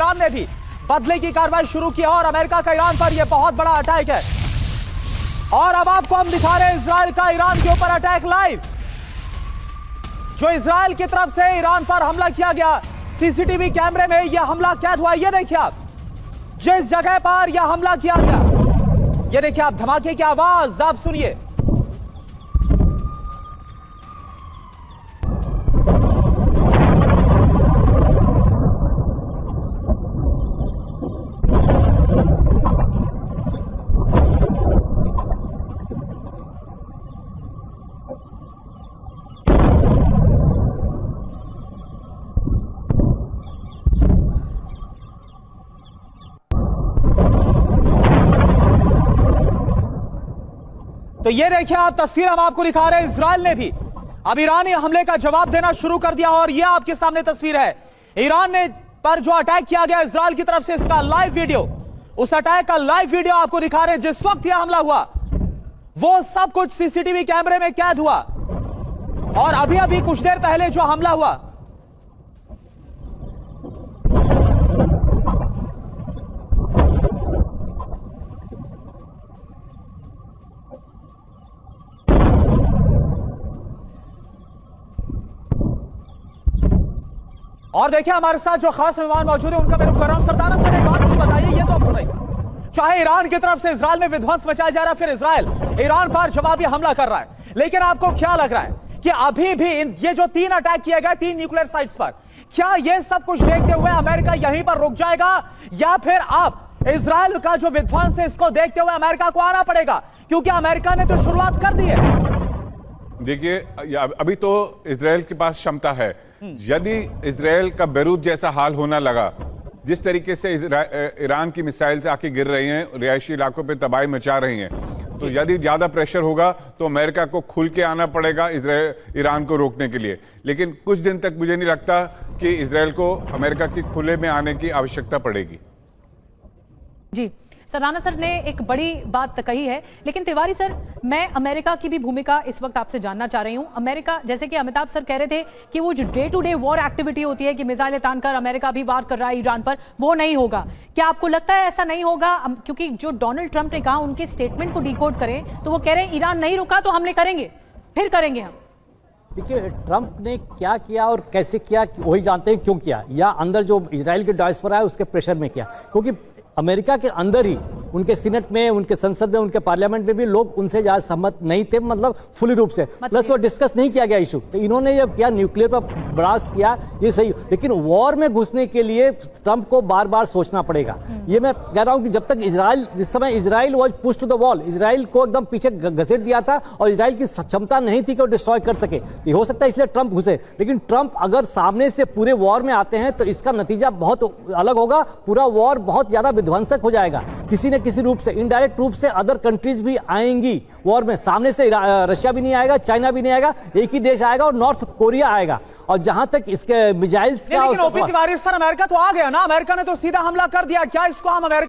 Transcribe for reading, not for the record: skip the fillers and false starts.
Iran ने भी बदले की कार्रवाई शुरू की है और अमेरिका का ईरान पर यह बहुत बड़ा अटैक है। और अब आपको हम दिखा रहे हैं इजराइल का ईरान के ऊपर अटैक लाइव, जो इजराइल की तरफ से ईरान पर हमला किया गया। सीसीटीवी कैमरे में यह हमला कैद हुआ। यह देखिए आप, जिस जगह पर यह हमला किया गया, यह देखिए आप, धमाके की आवाज आप सुनिए। तो ये देखिए आप, तस्वीर हम आपको दिखा रहे हैं। इजराइल ने भी अब ईरानी हमले का जवाब देना शुरू कर दिया और ये आपके सामने तस्वीर है। ईरान ने पर जो अटैक किया गया इजराइल की तरफ से, इसका लाइव वीडियो, उस अटैक का लाइव वीडियो आपको दिखा रहे हैं। जिस वक्त यह हमला हुआ वो सब कुछ सीसीटीवी कैमरे में कैद हुआ। और अभी अभी कुछ देर पहले जो हमला हुआ, और देखिए हमारे साथ जो खास मेहमान मौजूद है उनका मैं रुक कर रहा हूं। सरदाना सर, एक बात मुझे बताइए, ये तो आपको नहीं था, चाहे ईरान की तरफ से इजराइल में विध्वंस मचाया जा रहा है, फिर इजराइल ईरान पर जवाबी हमला कर रहा है, लेकिन आपको क्या लग रहा है कि अभी भी ये जो 3 अटैक किए गए 3 न्यूक्लियर साइट्स पर, क्या ये सब कुछ देखते हुए अमेरिका यहीं पर रुक जाएगा, या फिर अब इजराइल का जो विध्वंस है इसको देखते हुए अमेरिका को आना पड़ेगा, क्योंकि अमेरिका ने तो शुरुआत कर दी है। देखिए, अभी तो इजराइल के पास क्षमता है। यदि इजराइल का बेरूत जैसा हाल होना लगा, जिस तरीके से ईरान की मिसाइल से आके गिर रही हैं, रिहायशी इलाकों पे तबाही मचा रही हैं, तो यदि ज्यादा प्रेशर होगा तो अमेरिका को खुल के आना पड़ेगा ईरान को रोकने के लिए। लेकिन कुछ दिन तक मुझे नहीं लगता कि इजराइल को अमेरिका के खुले में आने की आवश्यकता पड़ेगी। जी, सरदाना सर ने एक बड़ी बात कही है, लेकिन तिवारी सर, मैं अमेरिका की भी भूमिका इस वक्त आपसे जानना चाह रही हूं। अमेरिका, जैसे कि अमिताभ सर कह रहे थे कि वो जो day to day war activity होती है कि मिसाइलें तानकर अमेरिका भी वार कर रहा है ईरान पर, वो नहीं होगा। क्या आपको लगता है ऐसा नहीं होगा? क्योंकि जो डोनाल्ड ट्रंप ने कहा, उनके स्टेटमेंट को डिकोड करें तो वो कह रहे हैं ईरान नहीं रुका तो हमले करेंगे, फिर करेंगे हम। देखिए, ट्रंप ने क्या किया और कैसे किया वही जानते हैं, क्यों किया, या अंदर जो इजराइल के डायस्पोरा है उसके प्रेशर में किया। क्योंकि अमेरिका के अंदर ही उनके सीनेट में, उनके संसद में, उनके पार्लियामेंट में भी लोग उनसे ज्यादा सहमत नहीं थे, मतलब फुली रूप से। प्लस वो डिस्कस नहीं किया गया इशू, तो इन्होंने ये किया, न्यूक्लियर पर ब्लास्ट किया, ये सही। लेकिन वॉर में घुसने के लिए ट्रंप को बार बार सोचना पड़ेगा। ये मैं कह रहा हूं कि जब तक इजराइल, इस समय Israel was push to the wall, Israel को एकदम पीछे घसीट दिया था और इजराइल की क्षमता नहीं थी कि वो डिस्ट्रॉय कर सके। ये हो सकता है इसलिए ट्रंप घुसे, लेकिन ट्रंप अगर सामने से पूरे वॉर में आते हैं तो इसका नतीजा बहुत अलग होगा। पूरा वॉर बहुत ज्यादा विध्वंसक हो जाएगा। किसी न किसी रूप से, इनडायरेक्ट रूप से अदर कंट्रीज भी आएंगी वॉर में। सामने से रशिया भी नहीं आएगा, चाइना भी नहीं आएगा, एक ही देश आएगा और नॉर्थ कोरिया आएगा। और जहां तक इसके मिसाइल्स का, लेकिन ओपी तिवारी सर, अमेरिका तो आ गया ना, अमेरिका ने तो सीधा हमला कर दिया। क्या इसको हम अमेरिका